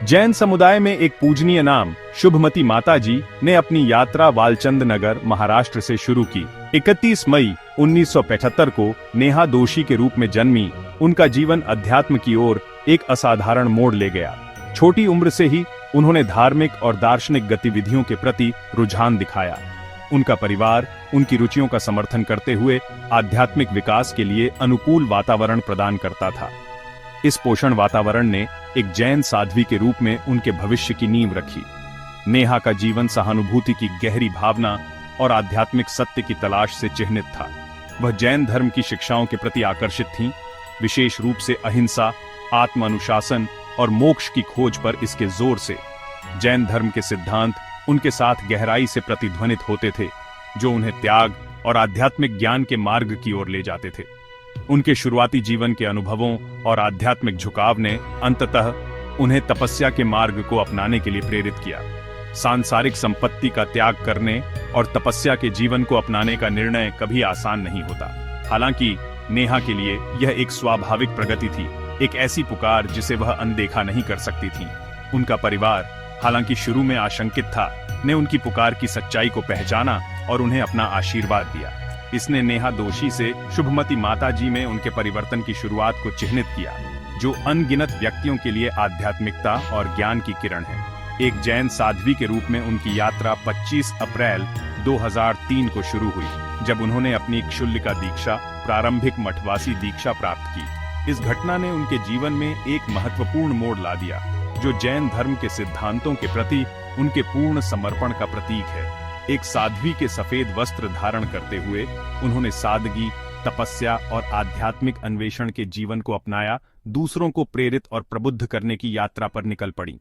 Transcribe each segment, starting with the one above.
जैन समुदाय में एक पूजनीय नाम शुभमती माताजी ने अपनी यात्रा वालचंद नगर महाराष्ट्र से शुरू की। 31 मई 1975 को नेहा दोषी के रूप में जन्मी उनका जीवन अध्यात्म की ओर एक असाधारण मोड़ ले गया। छोटी उम्र से ही उन्होंने धार्मिक और दार्शनिक गतिविधियों के प्रति रुझान दिखाया। उनका परिवार उनकी रुचियों का समर्थन करते हुए आध्यात्मिक विकास के लिए अनुकूल वातावरण प्रदान करता था। इस पोषण वातावरण ने एक जैन साध्वी के रूप में उनके भविष्य की नींव रखी। नेहा का जीवन सहानुभूति की गहरी भावना और आध्यात्मिक सत्य की तलाश से चिह्नित था। वह जैन धर्म की शिक्षाओं के प्रति आकर्षित थीं, विशेष रूप से अहिंसा, आत्म अनुशासन और मोक्ष की खोज पर इसके जोर से। जैन धर्म के सिद्धांत उनके साथ गहराई से प्रतिध्वनित होते थे, जो उन्हें त्याग और आध्यात्मिक ज्ञान के मार्ग की ओर ले जाते थे। उनके शुरुआती जीवन के अनुभवों और आध्यात्मिक झुकाव ने अंततः उन्हें तपस्या के मार्ग को अपनाने के लिए प्रेरित किया। सांसारिक संपत्ति का त्याग करने और तपस्या के जीवन को अपनाने का निर्णय कभी आसान नहीं होता। हालांकि नेहा के लिए यह एक स्वाभाविक प्रगति थी, एक ऐसी पुकार जिसे वह अनदेखा नहीं कर सकती थी। उनका परिवार, हालांकि शुरू में आशंकित था, ने उनकी पुकार की सच्चाई को पहचाना और उन्हें अपना आशीर्वाद दिया। इसने नेहा दोषी से शुभमती माताजी में उनके परिवर्तन की शुरुआत को चिह्नित किया, जो अनगिनत व्यक्तियों के लिए आध्यात्मिकता और ज्ञान की किरण है। एक जैन साध्वी के रूप में उनकी यात्रा 25 अप्रैल 2003 को शुरू हुई, जब उन्होंने अपनी क्षुल्लिका दीक्षा, प्रारंभिक मठवासी दीक्षा प्राप्त की। इस घटना ने उनके जीवन में एक महत्वपूर्ण मोड़ ला दिया, जो जैन धर्म के सिद्धांतों के प्रति उनके पूर्ण समर्पण का प्रतीक है। एक साध्वी के सफेद वस्त्र धारण करते हुए उन्होंने सादगी, तपस्या और आध्यात्मिक अन्वेषण के जीवन को अपनाया, दूसरों को प्रेरित और प्रबुद्ध करने की यात्रा पर निकल पड़ी।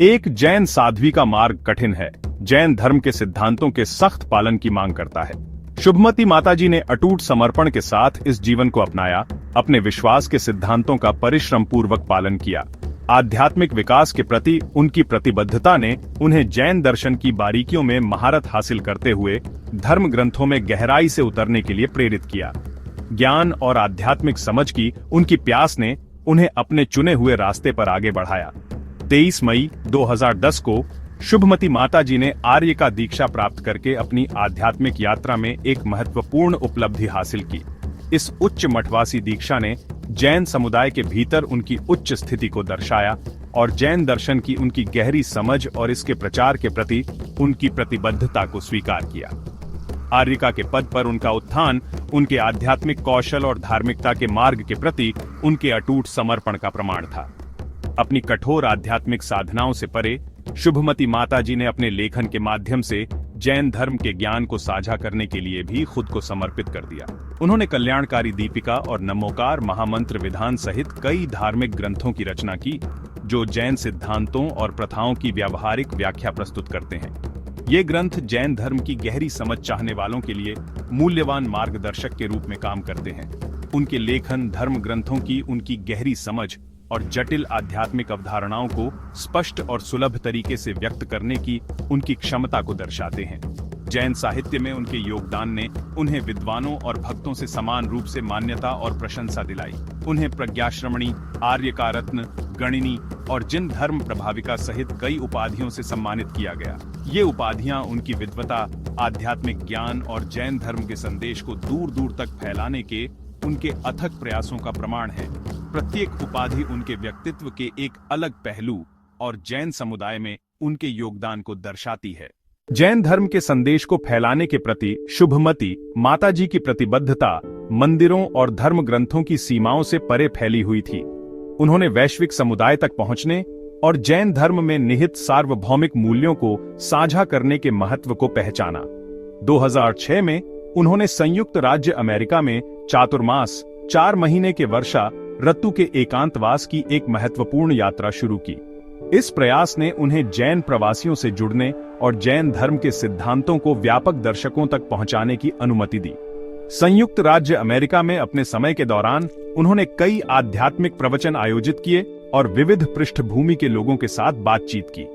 एक जैन साध्वी का मार्ग कठिन है, जैन धर्म के सिद्धांतों के सख्त पालन की मांग करता है। शुभमती माताजी ने अटूट समर्पण के साथ इस जीवन को अपनाया, अपने विश्वास के सिद्धांतों का परिश्रम पूर्वक पालन किया। आध्यात्मिक विकास के प्रति उनकी प्रतिबद्धता ने उन्हें जैन दर्शन की बारीकियों में महारत हासिल करते हुए धर्म ग्रंथों में गहराई से उतरने के लिए प्रेरित किया। ज्ञान और आध्यात्मिक समझ की उनकी प्यास ने उन्हें अपने चुने हुए रास्ते पर आगे बढ़ाया। 23 मई 2010 को शुभमती माताजी ने आर्य का दीक्षा प्राप्त करके अपनी आध्यात्मिक यात्रा में एक महत्वपूर्ण उपलब्धि हासिल की। इस उच्च मठवासी दीक्षा ने जैन समुदाय के भीतर उनकी उच्च स्थिति को दर्शाया और जैन दर्शन की उनकी गहरी समझ और इसके प्रचार के प्रति उनकी प्रतिबद्धता को स्वीकार किया। आर्यिका के पद पर उनका उत्थान उनके आध्यात्मिक कौशल और धार्मिकता के मार्ग के प्रति उनके अटूट समर्पण का प्रमाण था। अपनी कठोर आध्यात्मिक साधनाओं से परे शुभमती माताजी ने अपने लेखन के माध्यम से जैन धर्म के ज्ञान को साझा करने के लिए भी खुद को समर्पित कर दिया। उन्होंने कल्याणकारी दीपिका और नमोकार महामंत्र विधान सहित कई धार्मिक ग्रंथों की रचना की, जो जैन सिद्धांतों और प्रथाओं की व्यावहारिक व्याख्या प्रस्तुत करते हैं। ये ग्रंथ जैन धर्म की गहरी समझ चाहने वालों के लिए मूल्यवान मार्गदर्शक के रूप में काम करते हैं। उनके लेखन धर्म ग्रंथों की उनकी गहरी समझ और जटिल आध्यात्मिक अवधारणाओं को स्पष्ट और सुलभ तरीके से व्यक्त करने की उनकी क्षमता को दर्शाते हैं। जैन साहित्य में उनके योगदान ने उन्हें विद्वानों और भक्तों से समान रूप से मान्यता और प्रशंसा दिलाई। उन्हें प्रज्ञाश्रमणी, आर्यका रत्न, गणिनी और जिन धर्म प्रभाविका सहित कई उपाधियों से सम्मानित किया गया। ये उपाधियां उनकी विद्वता, आध्यात्मिक ज्ञान और जैन धर्म के संदेश को दूर दूर तक फैलाने के उनके अथक प्रयासों का प्रमाण है। प्रत्येक उपाधि उनके व्यक्तित्व के एक अलग पहलू और जैन समुदाय में उनके योगदान को दर्शाती है। जैन धर्म के संदेश को फैलाने के प्रति शुभमती माताजी की प्रतिबद्धता मंदिरों और धर्म ग्रंथों की सीमाओं से परे फैली हुई थी। उन्होंने वैश्विक समुदाय तक पहुंचने और जैन धर्म में निहित सार्वभौमिक मूल्यों को साझा करने के महत्व को पहचाना। 2006 में उन्होंने संयुक्त राज्य अमेरिका में चातुर्मास 4 महीने के वर्षा ऋतु के एकांतवास की एक महत्वपूर्ण यात्रा शुरू की। इस प्रयास ने उन्हें जैन प्रवासियों से जुड़ने और जैन धर्म के सिद्धांतों को व्यापक दर्शकों तक पहुंचाने की अनुमति दी। संयुक्त राज्य अमेरिका में अपने समय के दौरान उन्होंने कई आध्यात्मिक प्रवचन आयोजित किए और विविध पृष्ठभूमि के लोगों के साथ बातचीत की।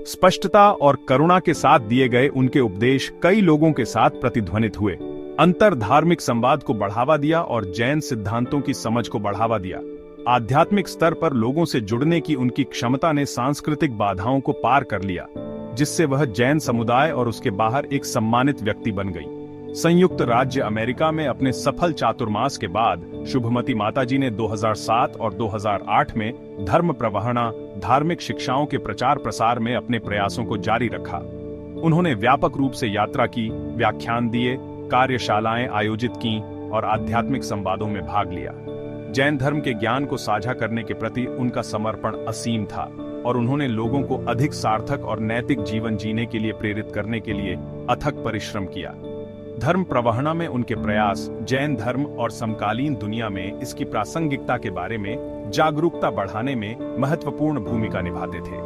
स्पष्टता और करुणा के साथ दिए गए उनके उपदेश कई लोगों के साथ प्रतिध्वनित हुए, अंतर धार्मिक संवाद को बढ़ावा दिया और जैन सिद्धांतों की समझ को बढ़ावा दिया। आध्यात्मिक स्तर पर लोगों से जुड़ने की उनकी क्षमता ने सांस्कृतिक बाधाओं को पार कर लिया, जिससे वह जैन समुदाय और उसके बाहर एक सम्मानित व्यक्ति बन गई। संयुक्त राज्य अमेरिका में अपने सफल चातुर्मास के बाद शुभमती माताजी ने 2007 और 2008 में धर्म प्रवहणा धार्मिक शिक्षाओं के प्रचार प्रसार में अपने प्रयासों को जारी रखा। उन्होंने व्यापक रूप से यात्रा की, व्याख्यान दिए, कार्यशालाएं आयोजित की और आध्यात्मिक संवादों में भाग लिया। जैन धर्म के ज्ञान को साझा करने के प्रति उनका समर्पण असीम था और उन्होंने लोगों को अधिक सार्थक और नैतिक जीवन जीने के लिए प्रेरित करने के लिए अथक परिश्रम किया। धर्म प्रवहणा में उनके प्रयास जैन धर्म और समकालीन दुनिया में इसकी प्रासंगिकता के बारे में जागरूकता बढ़ाने में महत्वपूर्ण भूमिका निभाते थे।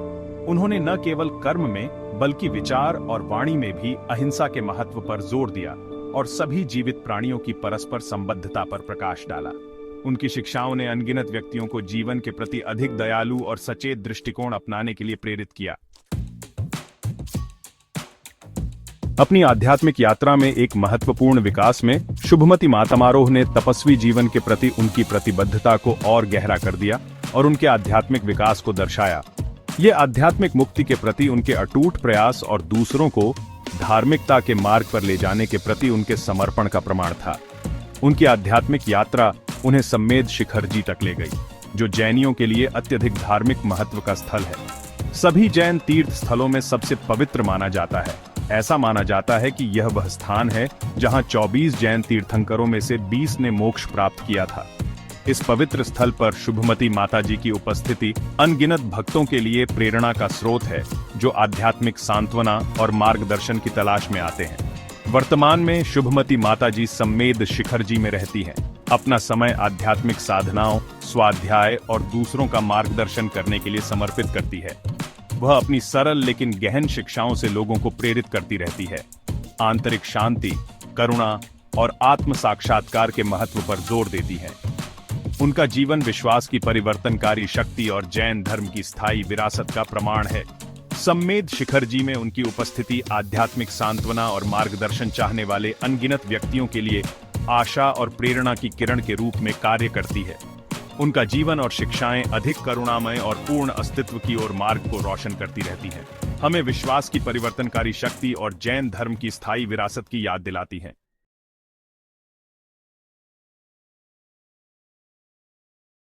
उन्होंने न केवल कर्म में बल्कि विचार और वाणी में भी अहिंसा के महत्व पर जोर दिया और सभी जीवित प्राणियों की परस्पर संबद्धता पर प्रकाश डाला। उनकी शिक्षाओं ने अनगिनत व्यक्तियों को जीवन के प्रति अधिक दयालु और सचेत दृष्टिकोण अपनाने के लिए प्रेरित किया। अपनी आध्यात्मिक यात्रा में एक महत्वपूर्ण विकास में शुभमती मातमारोह ने तपस्वी जीवन के प्रति उनकी प्रतिबद्धता को और गहरा कर दिया और उनके आध्यात्मिक विकास को दर्शाया। ये आध्यात्मिक मुक्ति के प्रति उनके अटूट प्रयास और दूसरों को धार्मिकता के मार्ग पर ले जाने के प्रति उनके समर्पण का प्रमाण था। उनकी आध्यात्मिक यात्रा उन्हें सम्मेद शिखर जी तक ले गई, जो जैनियों के लिए अत्यधिक धार्मिक महत्व का स्थल है। सभी जैन तीर्थ स्थलों में सबसे पवित्र माना जाता है। ऐसा माना जाता है कि यह वह स्थान है जहां 24 जैन तीर्थंकरों में से 20 ने मोक्ष प्राप्त किया था। इस पवित्र स्थल पर शुभमती माताजी की उपस्थिति अनगिनत भक्तों के लिए प्रेरणा का स्रोत है, जो आध्यात्मिक सांत्वना और मार्गदर्शन की तलाश में आते हैं। वर्तमान में शुभमती माताजी सम्मेद शिखर जी में रहती हैं। अपना समय आध्यात्मिक साधनाओं, स्वाध्याय और दूसरों का मार्गदर्शन करने के लिए समर्पित करती है। वह अपनी सरल लेकिन गहन शिक्षाओं से लोगों को प्रेरित करती रहती है। आंतरिक शांति, करुणा और आत्म साक्षात्कार के महत्व पर जोर देती है। उनका जीवन विश्वास की परिवर्तनकारी शक्ति और जैन धर्म की स्थायी विरासत का प्रमाण है। सम्मेद शिखर जी में उनकी उपस्थिति आध्यात्मिक सांत्वना और मार्गदर्शन चाहने वाले अनगिनत व्यक्तियों के लिए आशा और प्रेरणा की किरण के रूप में कार्य करती है। उनका जीवन और शिक्षाएं अधिक करुणामय और पूर्ण अस्तित्व की ओर मार्ग को रोशन करती रहती हैं। हमें विश्वास की परिवर्तनकारी शक्ति और जैन धर्म की स्थायी विरासत की याद दिलाती हैं।